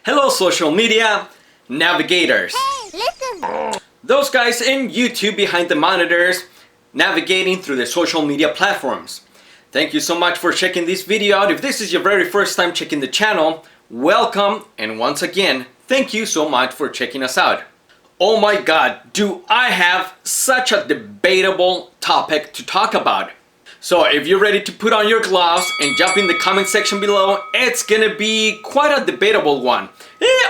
Hello social media navigators. Hey, listen! Those guys in YouTube behind the monitors navigating through the social media platforms. Thank you so much for checking this video out. If this is your very first time checking the channel, welcome, and once again, thank you so much for checking us out. Oh my god, do I have such a debatable topic to talk about. So if you're ready to put on your gloves and jump in the comment section below, it's gonna be quite a debatable one.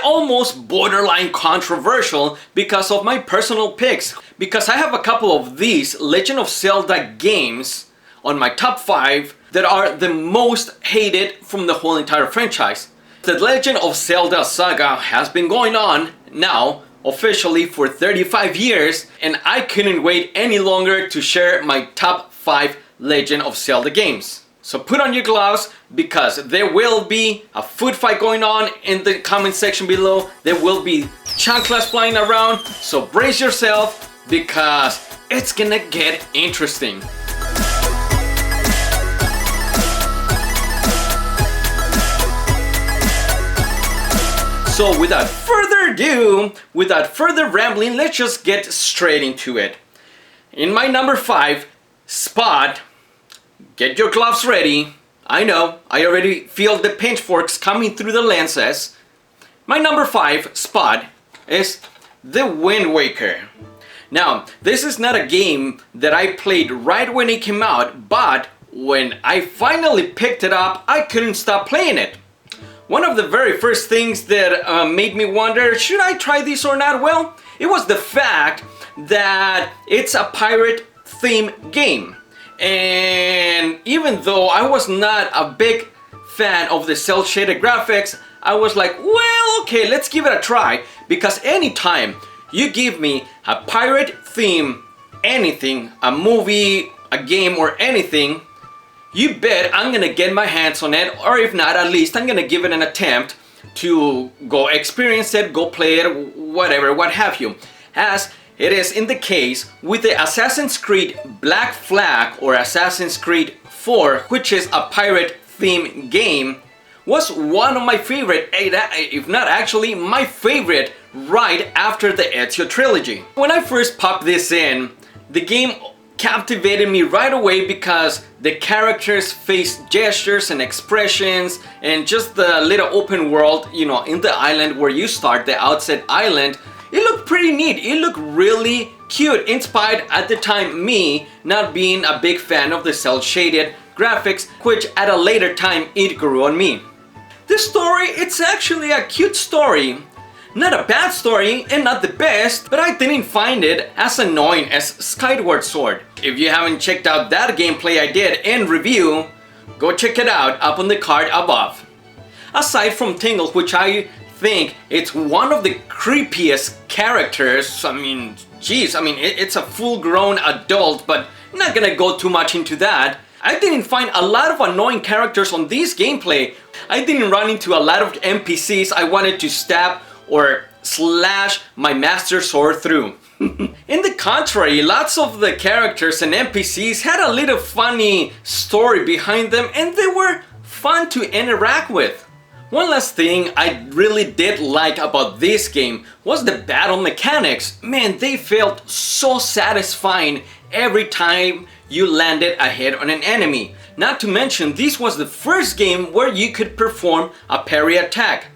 Almost borderline controversial because of my personal picks. Because I have a couple of these Legend of Zelda games on my top 5 that are the most hated from the whole entire franchise. The Legend of Zelda saga has been going on now officially for 35 years, and I couldn't wait any longer to share my top 5 Legend of Zelda games. So put on your gloves because there will be a food fight going on in the comment section below. There will be chanclas flying around, so brace yourself because it's gonna get interesting. So without further ado, without further rambling, let's just get straight into it. In my number 5 spot, get your gloves ready. I know, I already feel the pitchforks coming through the lenses. My number 5 spot is The Wind Waker. Now, this is not a game that I played right when it came out, but when I finally picked it up, I couldn't stop playing it. One of the very first things that made me wonder, should I try this or not? Well, it was the fact that it's a pirate theme game. And even though I was not a big fan of the cel shaded graphics, I was like, well, okay, let's give it a try. Because anytime you give me a pirate theme, anything, a movie, a game, or anything, you bet I'm gonna get my hands on it, or if not, at least I'm gonna give it an attempt to go experience it, go play it, whatever, what have you. As it is in the case with the Assassin's Creed Black Flag or Assassin's Creed 4, which is a pirate theme game, was one of my favorite, if not actually my favorite, right after the Ezio trilogy. When I first popped this in, the game captivated me right away because the characters' face gestures and expressions and just the little open world, you know, in the island where you start, the outset island, it looked pretty neat. It looked really cute, in spite at the time me not being a big fan of the cel shaded graphics, which at a later time it grew on me. The story, it's actually a cute story. Not a bad story and not the best, but I didn't find it as annoying as Skyward Sword. If you haven't checked out that gameplay I did in review, go check it out up on the card above. Aside from Tingle, which I think it's one of the creepiest characters, I mean, geez, it's a full-grown adult, but I'm not gonna go too much into that. I didn't find a lot of annoying characters on this gameplay. I didn't run into a lot of NPCs I wanted to stab or slash my master sword through. In the contrary, lots of the characters and NPCs had a little funny story behind them and they were fun to interact with. One last thing I really did like about this game was the battle mechanics. Man, they felt so satisfying every time you landed a hit on an enemy. Not to mention, this was the first game where you could perform a parry attack.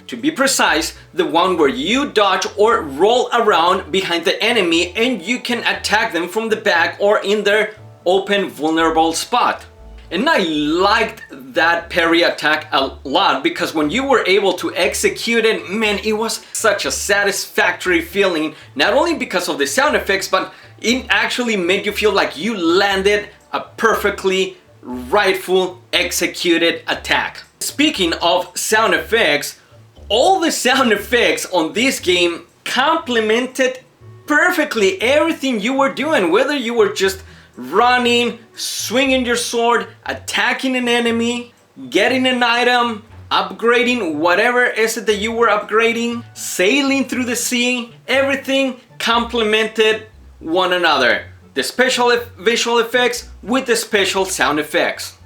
To be precise, the one where you dodge or roll around behind the enemy and you can attack them from the back or in their open vulnerable spot. And I liked that parry attack a lot because when you were able to execute it, man, it was such a satisfactory feeling, not only because of the sound effects, but it actually made you feel like you landed a perfectly rightful executed attack. Speaking of sound effects, all the sound effects on this game complemented perfectly everything you were doing, whether you were just running, swinging your sword, attacking an enemy, getting an item, upgrading whatever is it that you were upgrading, sailing through the sea, everything complemented one another. The special visual effects with the special sound effects.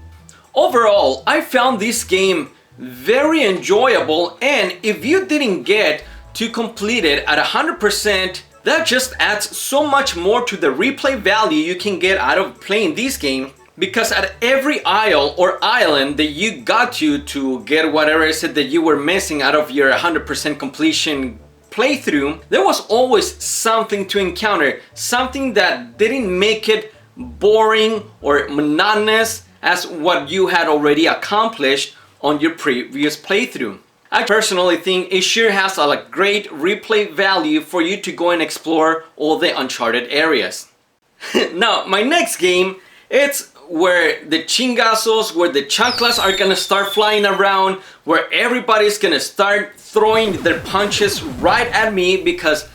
Overall, I found this game very enjoyable, and if you didn't get to complete it at 100%, that just adds so much more to the replay value you can get out of playing this game, because at every isle or island that you got to get whatever is it that you were missing out of your 100% completion playthrough, there was always something to encounter, something that didn't make it boring or monotonous as what you had already accomplished on your previous playthrough. I personally think it sure has a great replay value for you to go and explore all the uncharted areas. Now, my next game, it's where the chingazos, where the chanclas are gonna start flying around, where everybody's gonna start throwing their punches right at me, because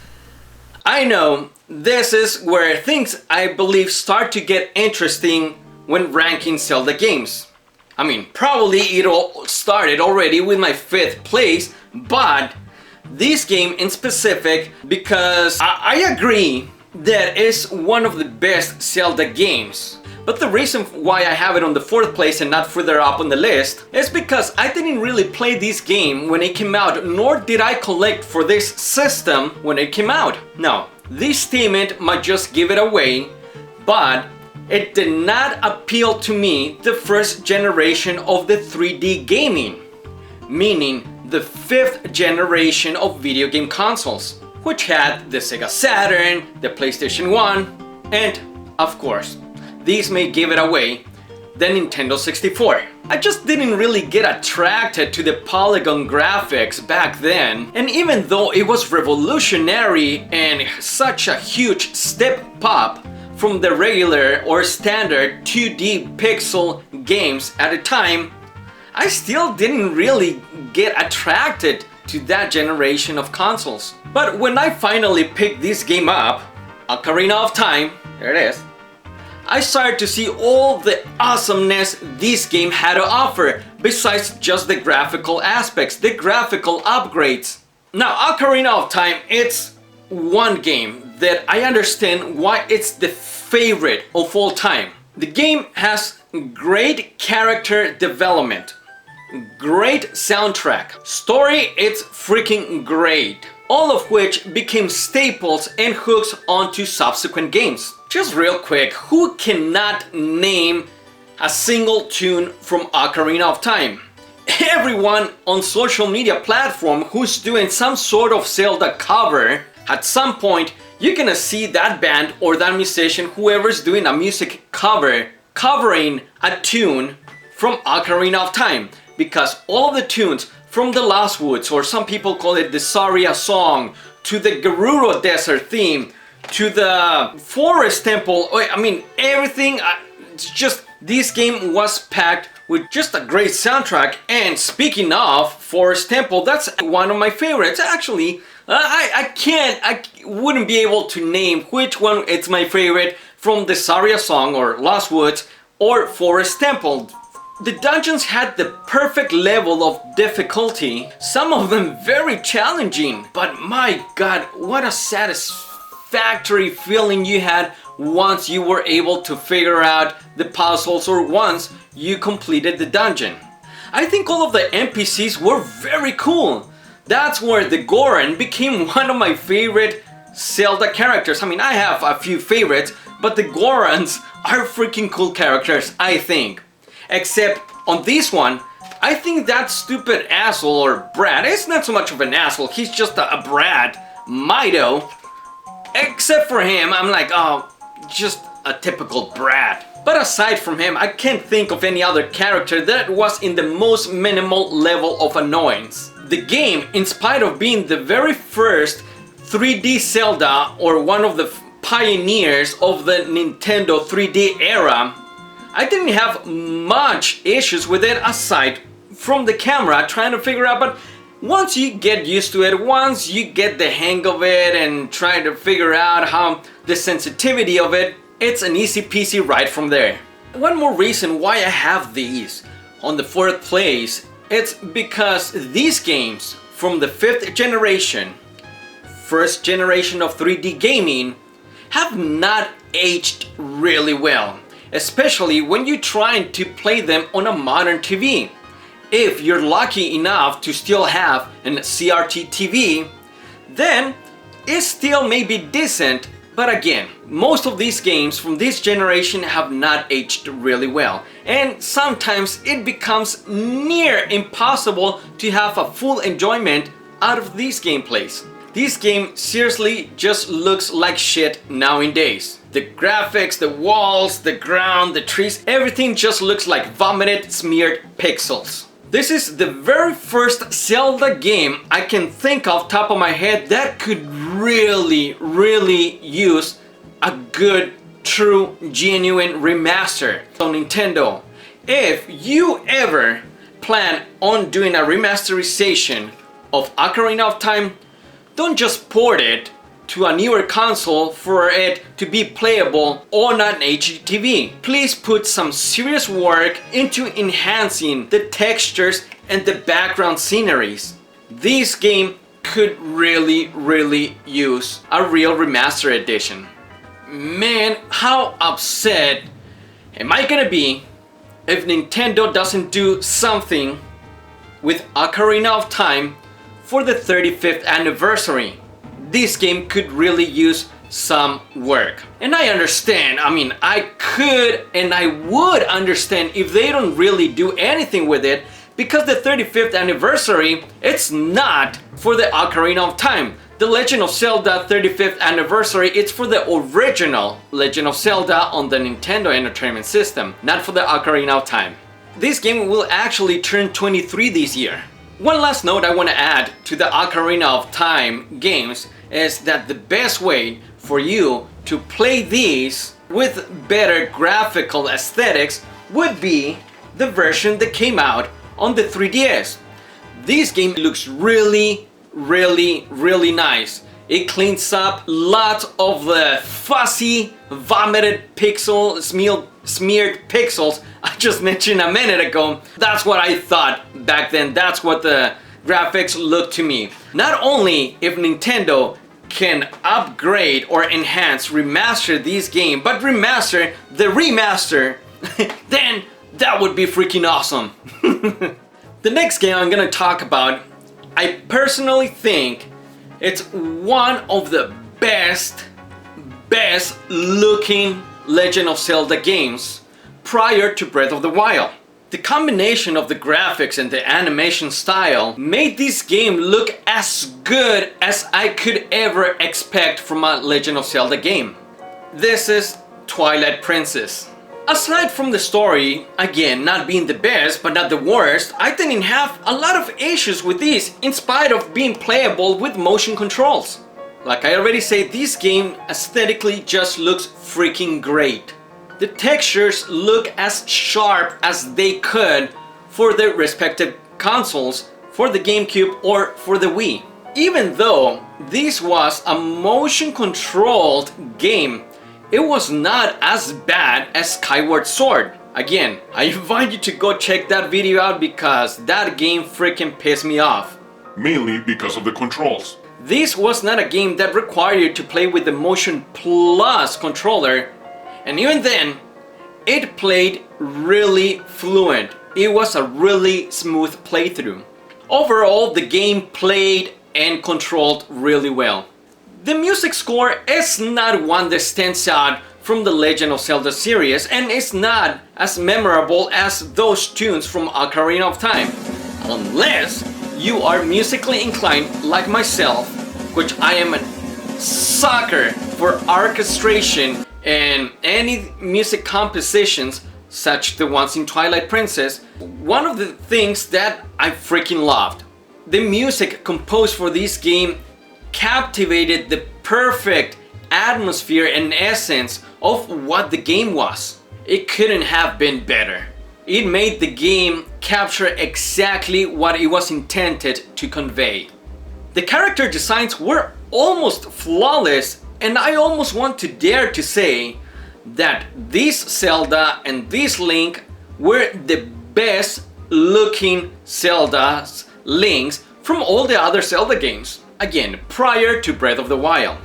I know this is where things, I believe, start to get interesting when ranking Zelda games. I mean, probably it all started already with my 5th place, but this game in specific, because I agree that it's one of the best Zelda games. But the reason why I have it on the 4th place and not further up on the list is because I didn't really play this game when it came out, nor did I collect for this system when it came out. Now, this statement might just give it away, but it did not appeal to me the first generation of the 3D gaming, meaning the 5th generation of video game consoles, which had the Sega Saturn, the PlayStation 1, and, of course, these may give it away, the Nintendo 64. I just didn't really get attracted to the polygon graphics back then, and even though it was revolutionary and such a huge step up from the regular or standard 2D pixel games at the time, I still didn't really get attracted to that generation of consoles. But when I finally picked this game up, Ocarina of Time, there it is, I started to see all the awesomeness this game had to offer, besides just the graphical aspects, the graphical upgrades. Now, Ocarina of Time, it's one game that I understand why it's the favorite of all time. The game has great character development, great soundtrack, story, it's freaking great, all of which became staples and hooks onto subsequent games. Just real quick, who cannot name a single tune from Ocarina of Time? Everyone on social media platform who's doing some sort of Zelda cover, at some point you're gonna see that band or that musician, whoever's doing a music cover, covering a tune from Ocarina of Time, because all of the tunes from the Lost Woods, or some people call it the Saria song, to the Gerudo Desert theme, to the Forest Temple, I mean everything, it's just, this game was packed with just a great soundtrack. And speaking of Forest Temple, that's one of my favorites. Actually, I wouldn't be able to name which one it's my favorite from the Saria song or Lost Woods or Forest Temple. The dungeons had the perfect level of difficulty, some of them very challenging, but my god, what a satisfactory feeling you had once you were able to figure out the puzzles or once you completed the dungeon. I think all of the NPCs were very cool. That's where the Goron became one of my favorite Zelda characters. I mean, I have a few favorites, but the Gorons are freaking cool characters, I think. Except on this one, I think that stupid asshole or brat, it's not so much of an asshole, he's just a brat, Mido. Except for him, I'm like, oh, just a typical brat. But aside from him, I can't think of any other character that was in the most minimal level of annoyance. The game, in spite of being the very first 3D Zelda, or one of the pioneers of the Nintendo 3D era, I didn't have much issues with it aside from the camera trying to figure out, but once you get used to it, once you get the hang of it and try to figure out how the sensitivity of it, it's an easy peasy ride from there. One more reason why I have these on the 4th place, it's because these games from the 5th generation, first generation of 3D gaming, have not aged really well. Especially when you're trying to play them on a modern TV. if you're lucky enough to still have an CRT TV, then it still may be decent. But again, most of these games from this generation have not aged really well, and sometimes it becomes near impossible to have a full enjoyment out of these gameplays. This game seriously just looks like shit nowadays. The graphics, the walls, the ground, the trees, everything just looks like vomited, smeared pixels. This is the very first Zelda game I can think of top of my head that could really use a good, true, genuine remaster. So Nintendo, if you ever plan on doing a remasterization of Ocarina of Time, don't just port it to a newer console for it to be playable on an HDTV. Please put some serious work into enhancing the textures and the background sceneries. This game could really use a real remaster edition. Man, how upset am I gonna be if Nintendo doesn't do something with Ocarina of Time for the 35th anniversary. This game could really use some work. And I understand, I mean, I could and I would understand if they don't really do anything with it, because the 35th anniversary, it's not for the Ocarina of Time. The Legend of Zelda 35th anniversary, it's for the original Legend of Zelda on the Nintendo Entertainment System, not for the Ocarina of Time. This game will actually turn 23 this year. One last note I want to add to the Ocarina of Time games is that the best way for you to play these with better graphical aesthetics would be the version that came out on the 3DS. This game looks really nice. It cleans up lots of the fuzzy, vomited pixel, smeared pixels I just mentioned a minute ago. That's what I thought back then. That's what the graphics look to me. Not only if Nintendo can upgrade or enhance, remaster this game, but remaster the remaster, then that would be freaking awesome. The next game I'm gonna talk about, I personally think it's one of the best looking Legend of Zelda games prior to Breath of the Wild. The combination of the graphics and the animation style made this game look as good as I could ever expect from a Legend of Zelda game. This is Twilight Princess. Aside from the story, again, not being the best but not the worst, I didn't have a lot of issues with this in spite of being playable with motion controls. Like I already said, this game aesthetically just looks freaking great. The textures look as sharp as they could for their respective consoles, for the GameCube or for the Wii. Even though this was a motion controlled game, it was not as bad as Skyward Sword. Again, I invite you to go check that video out because that game freaking pissed me off. Mainly because of the controls. This was not a game that required you to play with the Motion Plus controller, and even then, it played really fluent. It was a really smooth playthrough. Overall, the game played and controlled really well. The music score is not one that stands out from the Legend of Zelda series, and it's not as memorable as those tunes from Ocarina of Time. Unless you are musically inclined like myself, which I am a sucker for orchestration and any music compositions such the ones in Twilight Princess. One of the things that I freaking loved. The music composed for this game captivated the perfect atmosphere and essence of what the game was. It couldn't have been better. It made the game capture exactly what it was intended to convey. The character designs were almost flawless, and I almost want to dare to say that this Zelda and this Link were the best looking Zelda's Links from all the other Zelda games. Again, prior to Breath of the Wild.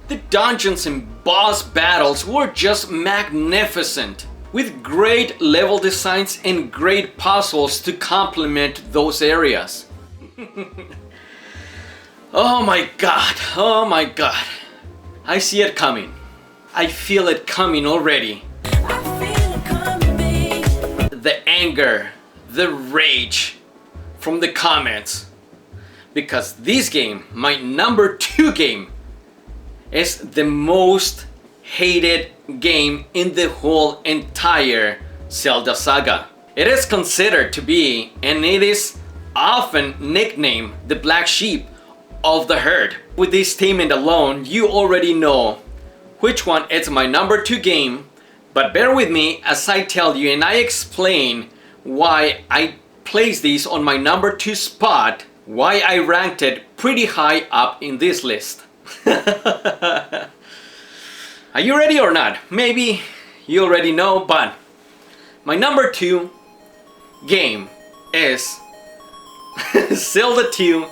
The dungeons and boss battles were just magnificent. with great level designs and great puzzles to complement those areas. Oh my god, oh my god. I see it coming. I feel it coming already. The anger, the rage from the comments. Because this game, my number 2 game, is the most hated game in the whole entire Zelda saga. It is considered to be, and it is often nicknamed, the black sheep of the herd. With this statement alone, you already know which one is my number 2 game, but bear with me as I tell you and I explain why I place these on my number 2 spot, why I ranked it pretty high up in this list. Are you ready or not? Maybe you already know, but my number 2 game is Zelda 2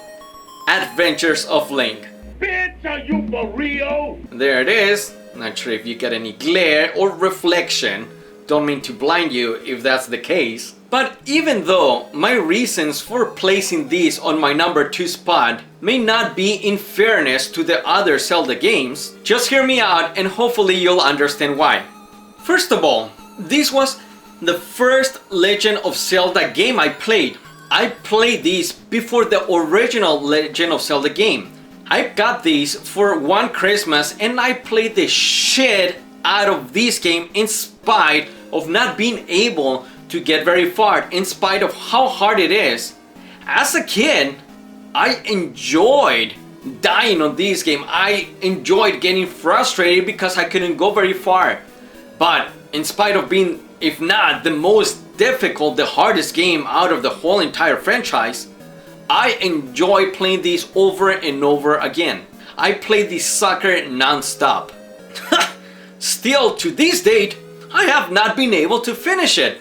Adventures of Link. Bitch, are you for real? There it is. Not sure if you get any glare or reflection. Don't mean to blind you if that's the case. But even though my reasons for placing these on my number 2 spot may not be in fairness to the other Zelda games, just hear me out and hopefully you'll understand why. First of all, this was the first Legend of Zelda game I played. I played these before the original Legend of Zelda game. I got these for one Christmas and I played the shit out of this game in spite of not being able to get very far, in spite of how hard it is. As a kid, I enjoyed dying on this game. I enjoyed getting frustrated because I couldn't go very far. But in spite of being, if not the most difficult, the hardest game out of the whole entire franchise, I enjoy playing these over and over again. I played this sucker non-stop. Still, to this date, I have not been able to finish it.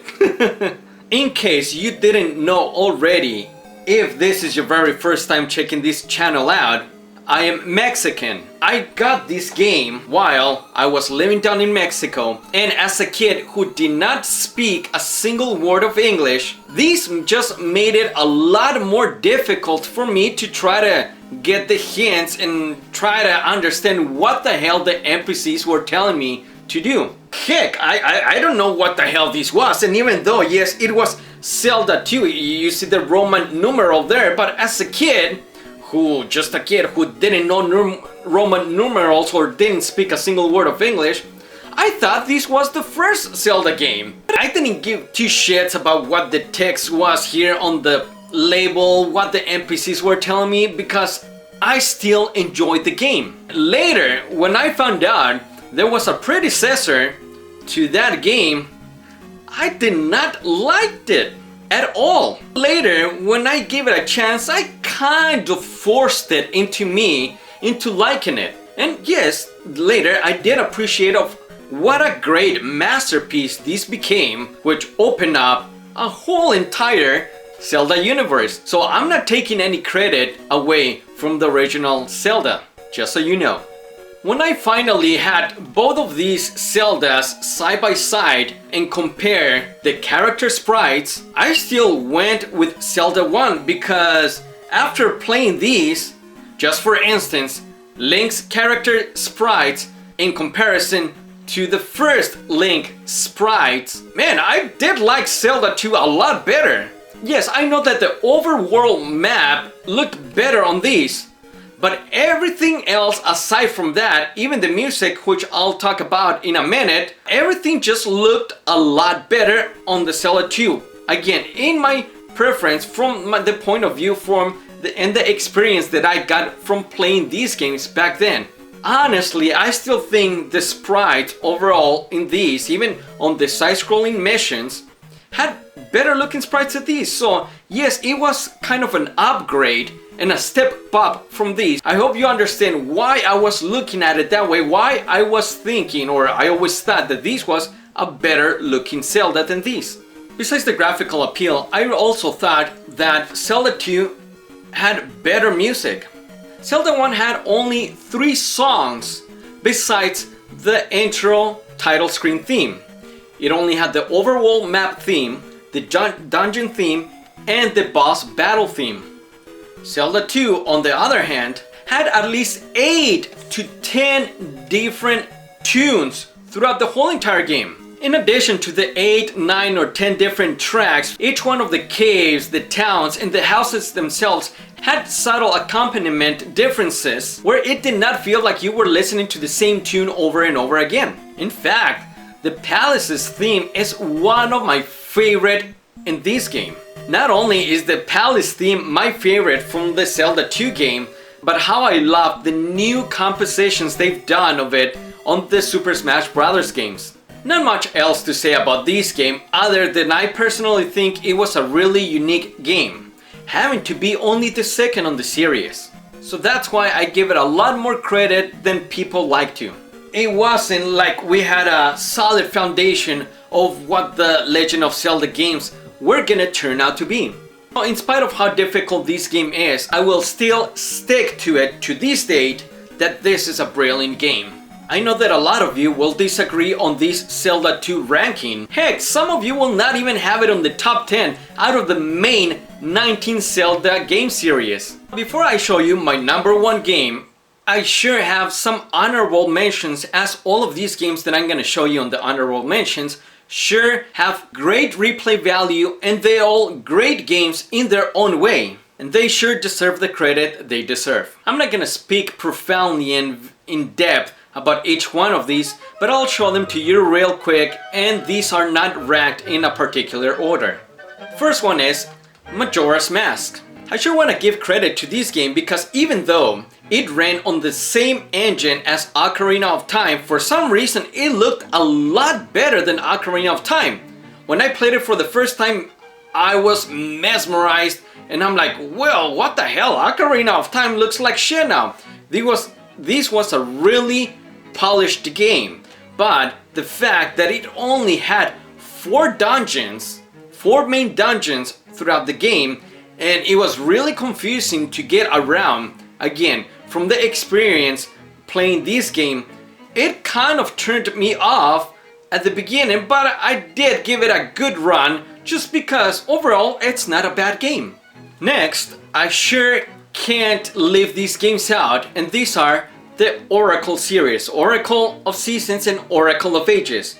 In case you didn't know already, if this is your very first time checking this channel out, I am Mexican. I got this game while I was living down in Mexico, and as a kid who did not speak a single word of English, this just made it a lot more difficult for me to try to get the hints and try to understand what the hell the NPCs were telling me to do. Heck, I don't know what the hell this was, and even though, yes, it was Zelda 2, you see the Roman numeral there, but as a kid who didn't know Roman numerals or didn't speak a single word of English, I thought this was the first Zelda game. I didn't give 2 shits about what the text was here on the label, what the NPCs were telling me, because I still enjoyed the game. Later, when I found out there was a predecessor to that game, I did not like it at all. Later, when I gave it a chance, I kind of forced it into liking it. And yes, later I did appreciate of what a great masterpiece this became, which opened up a whole entire Zelda universe. So I'm not taking any credit away from the original Zelda, just so you know. When I finally had both of these Zeldas side by side and compare the character sprites, I still went with Zelda 1 because after playing these, just for instance, Link's character sprites in comparison to the first Link sprites, man, I did like Zelda 2 a lot better. Yes, I know that the overworld map looked better on these, but everything else aside from that, even the music, which I'll talk about in a minute, everything just looked a lot better on the Zelda 2. Again, in my preference, from the point of view and the experience that I got from playing these games back then. Honestly, I still think the sprites overall in these, even on the side-scrolling missions, had better looking sprites than these. So yes, it was kind of an upgrade and a step up from these. I hope you understand why I was looking at it that way, why I was thinking, or I always thought that this was a better looking Zelda than these. Besides the graphical appeal, I also thought that Zelda 2 had better music. Zelda 1 had only 3 songs besides the intro title screen theme. It only had the overworld map theme, the dungeon theme, and the boss battle theme. Zelda 2, on the other hand, had at least 8 to 10 different tunes throughout the whole entire game. In addition to the 8, 9 or 10 different tracks, each one of the caves, the towns, and the houses themselves had subtle accompaniment differences where it did not feel like you were listening to the same tune over and over again. In fact, the palace's theme is one of my favorite in this game. Not only is the palace theme my favorite from the Zelda 2 game, but how I love the new compositions they've done of it on the Super Smash Bros. Games. Not much else to say about this game other than I personally think it was a really unique game, having to be only the second on the series. So that's why I give it a lot more credit than people like to. It wasn't like we had a solid foundation of what the Legend of Zelda games were gonna turn out to be. In spite of how difficult this game is, I will still stick to it to this date that this is a brilliant game. I know that a lot of you will disagree on this Zelda 2 ranking. Heck, some of you will not even have it on the top 10 out of the main 19 Zelda game series. Before I show you my number 1 game, I sure have some honorable mentions, as all of these games that I'm gonna show you on the honorable mentions sure have great replay value, and they're all great games in their own way. And they sure deserve the credit they deserve. I'm not gonna speak profoundly and in depth about each one of these, but I'll show them to you real quick, and these are not ranked in a particular order. First one is Majora's Mask. I sure want to give credit to this game because even though it ran on the same engine as Ocarina of Time, for some reason it looked a lot better than Ocarina of Time. When I played it for the first time, I was mesmerized, and I'm like, well, what the hell? Ocarina of Time looks like shit now. This was a really polished game, but the fact that it only had 4 main dungeons throughout the game, and it was really confusing to get around, again, from the experience playing this game, it kind of turned me off at the beginning, but I did give it a good run just because overall it's not a bad game. Next, I sure can't leave these games out, and these are the Oracle series, Oracle of Seasons and Oracle of Ages.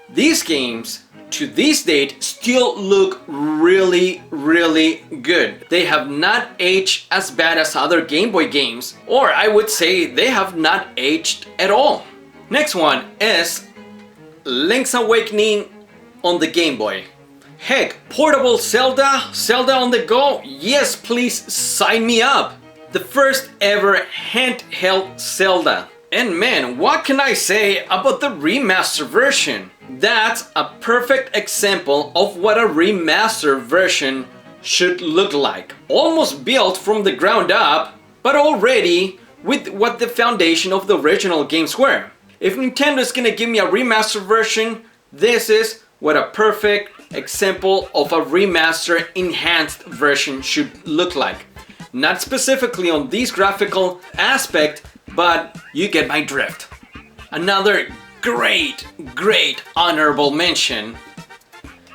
These games, to this date, still look really, really good. They have not aged as bad as other Game Boy games, or I would say they have not aged at all. Next one is Link's Awakening on the Game Boy. Heck, portable Zelda? Zelda on the go? Yes, please sign me up! The first ever handheld Zelda. And man, what can I say about the remaster version? That's a perfect example of what a remaster version should look like. Almost built from the ground up, but already with what the foundation of the original games were. If Nintendo is gonna give me a remaster version, this is what a perfect example of a remaster enhanced version should look like. Not specifically on this graphical aspect, but you get my drift. Another great honorable mention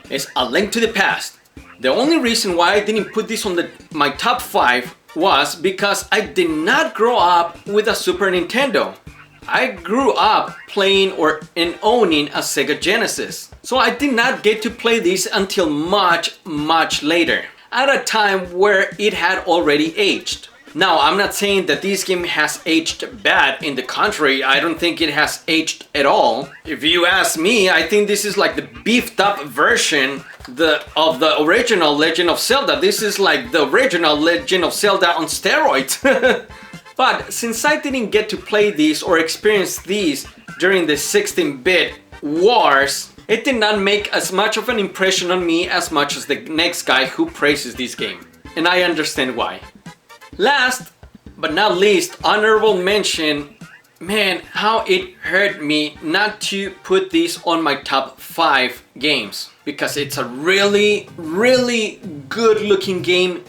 is A Link to the Past. The only reason why I didn't put this on my top 5 was because I did not grow up with a Super Nintendo. I grew up playing and owning a Sega Genesis. So I did not get to play this until much later, at a time where it had already aged. Now, I'm not saying that this game has aged bad. In the contrary, I don't think it has aged at all. If you ask me, I think this is like the beefed up version of the original Legend of Zelda. This is like the original Legend of Zelda on steroids. But since I didn't get to play these or experience these during the 16-bit wars, it did not make as much of an impression on me as much as the next guy who praises this game. And I understand why. Last but not least, honorable mention. Man, how it hurt me not to put this on my top 5 games. Because it's a really good looking game.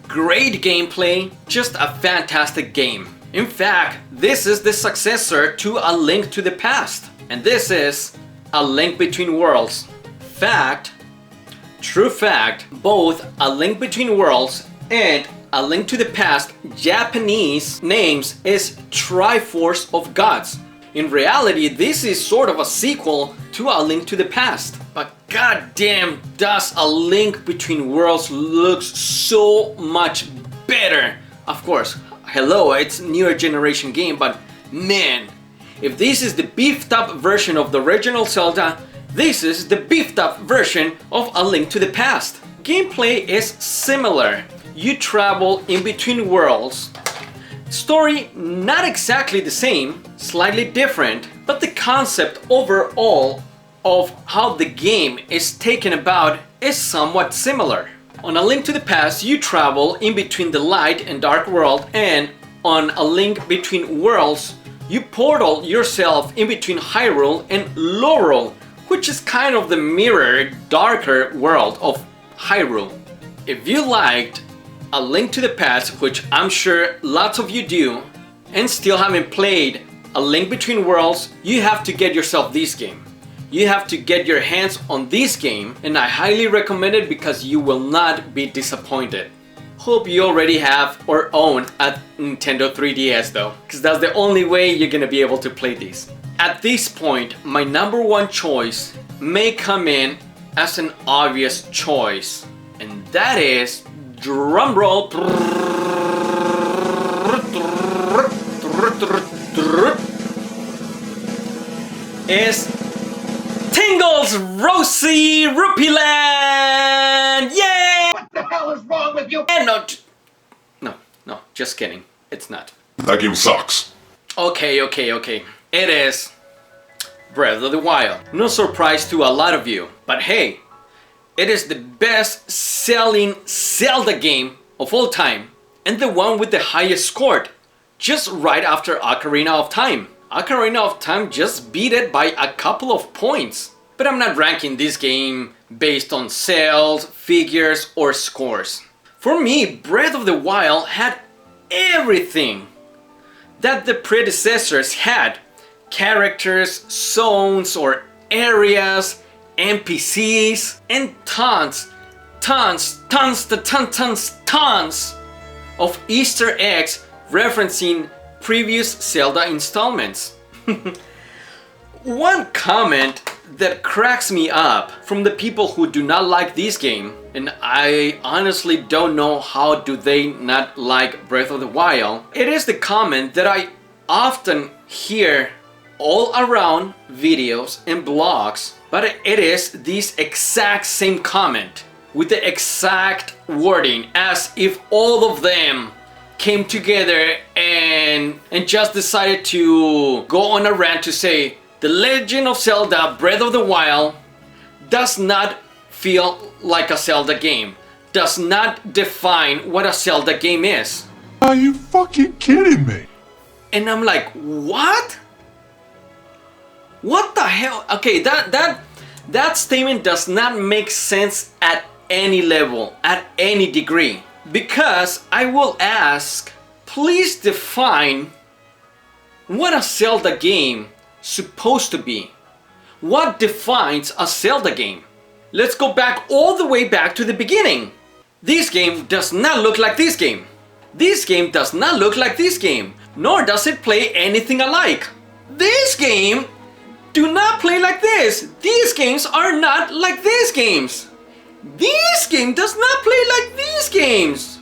Great gameplay, just a fantastic game. In fact, this is the successor to A Link to the Past. And this is A Link Between Worlds. True fact, both A Link Between Worlds and A Link to the Past Japanese names is Triforce of Gods. In reality, this is sort of a sequel to A Link to the Past. But goddamn, does A Link Between Worlds looks so much better. Of course, hello, it's newer generation game, but man, if this is the beefed up version of the original Zelda, this is the beefed up version of A Link to the Past. Gameplay is similar. You travel in between worlds. Story not exactly the same, slightly different, but the concept overall of how the game is taken about is somewhat similar. On A Link to the Past, you travel in between the light and dark world, and on A Link Between Worlds, you portal yourself in between Hyrule and Laurel, which is kind of the mirrored, darker world of Hyrule. If you liked A Link to the Past, which I'm sure lots of you do, and still haven't played A Link Between Worlds, you have to get yourself this game. You have to get your hands on this game, and I highly recommend it because you will not be disappointed. Hope you already have or own a Nintendo 3DS though, because that's the only way you're gonna be able to play these. At this point, my number one choice may come in as an obvious choice, and that is, drumroll, is Tingle's Rosy Rupee Land! Yay! What the hell is wrong with you? And no, just kidding. It's not. That game sucks. Okay. It is Breath of the Wild. No surprise to a lot of you, but hey, it is the best selling Zelda game of all time, and the one with the highest score, just right after Ocarina of Time. Ocarina of Time just beat it by a couple of points. But I'm not ranking this game based on sales, figures, or scores. For me, Breath of the Wild had everything that the predecessors had. Characters, zones or areas, NPCs, and tons of Easter eggs referencing previous Zelda installments. One comment that cracks me up from the people who do not like this game, and I honestly don't know how do they not like Breath of the Wild, it is the comment that I often hear all around videos and blogs, but it is this exact same comment with the exact wording, as if all of them came together and just decided to go on a rant to say The Legend of Zelda Breath of the Wild does not feel like a Zelda game, does not define what a Zelda game is. Are you fucking kidding me? And I'm like, what? What the hell? Okay, that statement does not make sense at any level, at any degree. Because I will ask, please define what a Zelda game supposed to be. What defines a Zelda game? Let's go back all the way back to the beginning. This game does not look like this game. This game does not look like this game, nor does it play anything alike. This game do not play like this. These games are not like these games. This game does not play like these games.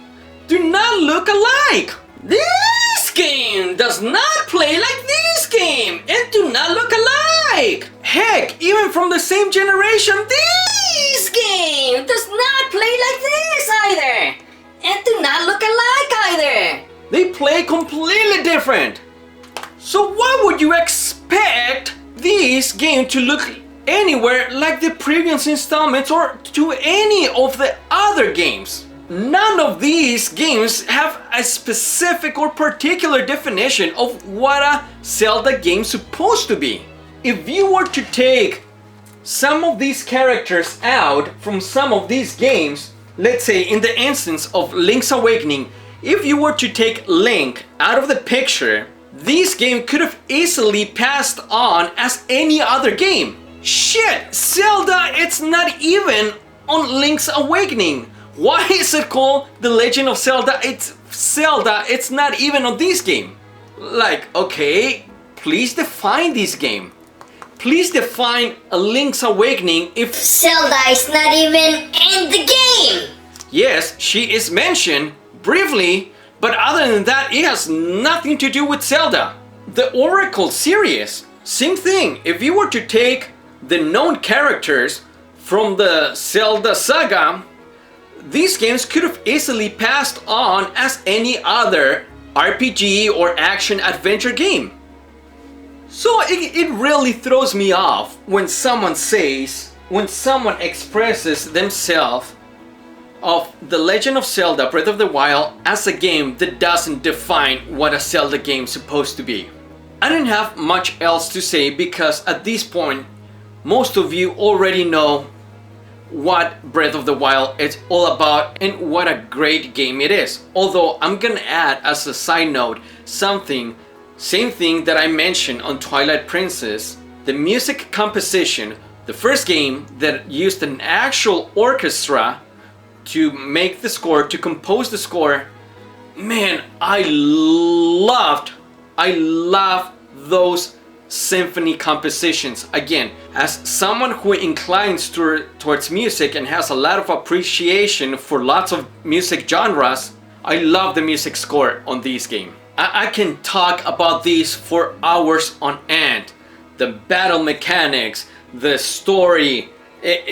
Do not look alike. This game does not play like this game and do not look alike. Heck, even from the same generation, this game does not play like this either and do not look alike either. They play completely different. So why would you expect this game to look anywhere like the previous installments or to any of the other games? None of these games have a specific or particular definition of what a Zelda game is supposed to be. If you were to take some of these characters out from some of these games, let's say in the instance of Link's Awakening, if you were to take Link out of the picture, this game could have easily passed on as any other game. Shit, Zelda, it's not even on Link's Awakening. Why is it called The Legend of Zelda? It's Zelda, it's not even on this game. Like, okay, please define this game. Please define a Link's Awakening if Zelda is not even in the game! Yes, she is mentioned briefly, but other than that, it has nothing to do with Zelda. The Oracle series, same thing. If you were to take the known characters from the Zelda saga, these games could have easily passed on as any other RPG or action adventure game. So it really throws me off when someone expresses themselves of The Legend of Zelda Breath of the Wild as a game that doesn't define what a Zelda game is supposed to be. I didn't have much else to say because at this point, most of you already know what Breath of the Wild is all about and what a great game it is. Although I'm gonna add as a side note same thing that I mentioned on Twilight Princess, the music composition, the first game that used an actual orchestra to make the score, to compose the score. Man, I love those symphony compositions. Again, as someone who inclines towards music and has a lot of appreciation for lots of music genres, I love the music score on this game. I can talk about these for hours on end. The battle mechanics, the story,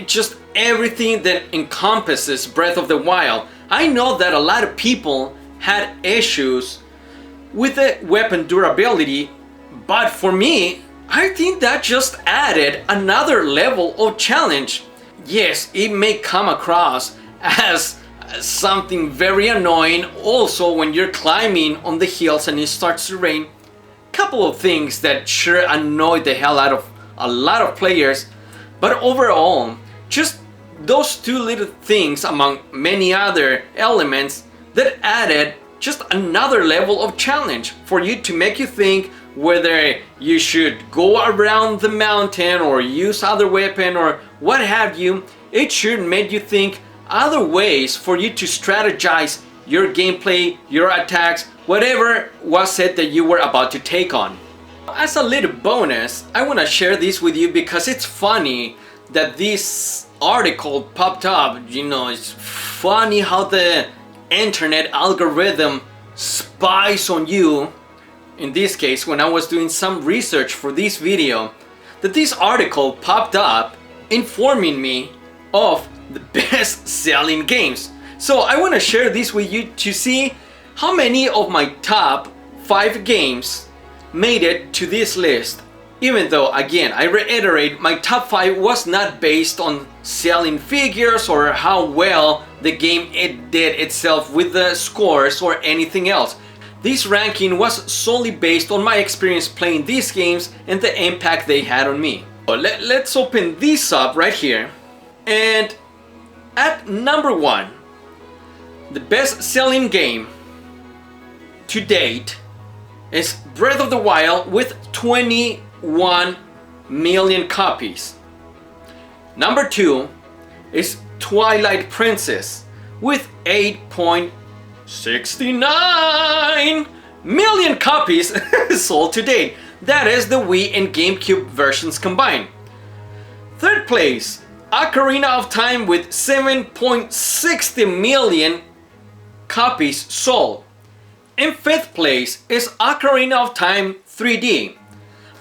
just everything that encompasses Breath of the Wild. I know that a lot of people had issues with the weapon durability, but for me, I think that just added another level of challenge. Yes, it may come across as something very annoying also when you're climbing on the hills and it starts to rain. Couple of things that sure annoyed the hell out of a lot of players, but overall, just those two little things among many other elements that added just another level of challenge for you to make you think whether you should go around the mountain or use other weapon or what have you. It should make you think other ways for you to strategize your gameplay, your attacks, whatever was it that you were about to take on. As a little bonus, I want to share this with you because it's funny that this article popped up. You know, it's funny how the internet algorithm spies on you. In this case, when I was doing some research for this video, that this article popped up informing me of the best selling games. So I want to share this with you to see how many of my top 5 games made it to this list. Even though, again, I reiterate, my top 5 was not based on selling figures or how well the game it did itself with the scores or anything else. This ranking was solely based on my experience playing these games and the impact they had on me. So let's open this up right here. And at number 1, the best selling game to date is Breath of the Wild with 21 million copies. Number 2 is Twilight Princess with 8.69 million copies sold to date. That is the Wii and GameCube versions combined. Third place, Ocarina of Time with 7.60 million copies sold. In 5th place is Ocarina of Time 3D,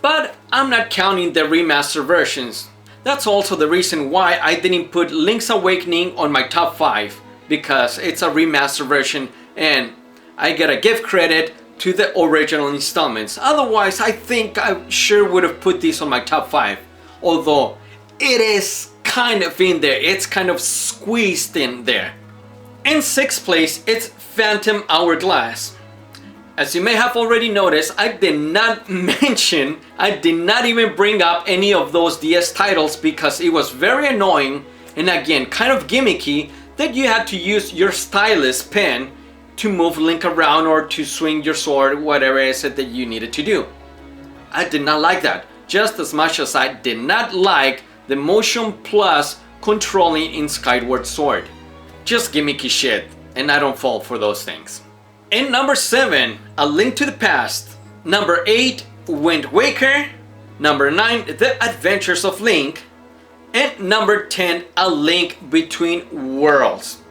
but I'm not counting the remaster versions. That's also the reason why I didn't put Link's Awakening on my top 5, because it's a remaster version and I gotta give credit to the original installments. Otherwise, I think I sure would have put this on my top 5, although it is kind of in there, it's kind of squeezed in there. In 6th place, it's Phantom Hourglass. As you may have already noticed, I did not even bring up any of those DS titles because it was very annoying and again kind of gimmicky that you had to use your stylus pen to move Link around or to swing your sword, whatever it is that you needed to do. I did not like that. just as much as I did not like the Motion Plus controlling in Skyward Sword. Just gimmicky shit, and I don't fall for those things. And number 7, A Link to the Past. Number 8, Wind Waker. Number 9, The Adventures of Link. And number 10, A Link Between Worlds.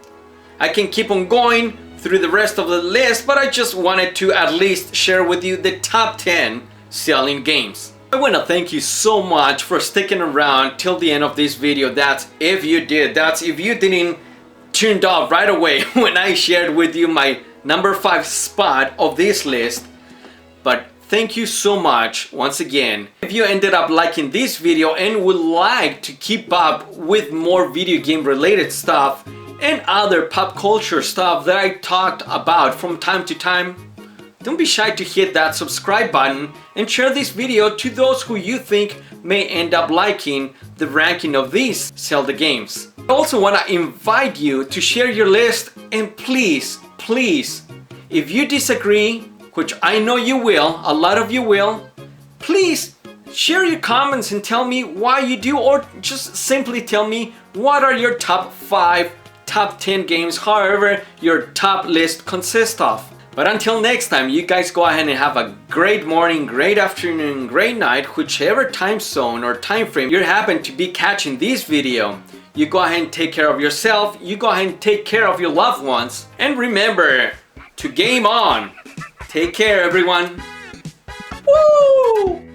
I can keep on going through the rest of the list, but I just wanted to at least share with you the top 10 selling games. I want to thank you so much for sticking around till the end of this video. That's if you did. That's if you didn't tune off right away when I shared with you my number 5 spot of this list. But thank you so much once again. If you ended up liking this video and would like to keep up with more video game related stuff and other pop culture stuff that I talked about from time to time, don't be shy to hit that subscribe button and share this video to those who you think may end up liking the ranking of these Zelda games. I also want to invite you to share your list, and please, if you disagree, which I know you will, a lot of you will, please share your comments and tell me why you do, or just simply tell me what are your top 5, top 10 games, however your top list consists of. But until next time, you guys go ahead and have a great morning, great afternoon, great night, whichever time zone or time frame you happen to be catching this video. You go ahead and take care of yourself, you go ahead and take care of your loved ones, and remember to game on! Take care, everyone! Woo!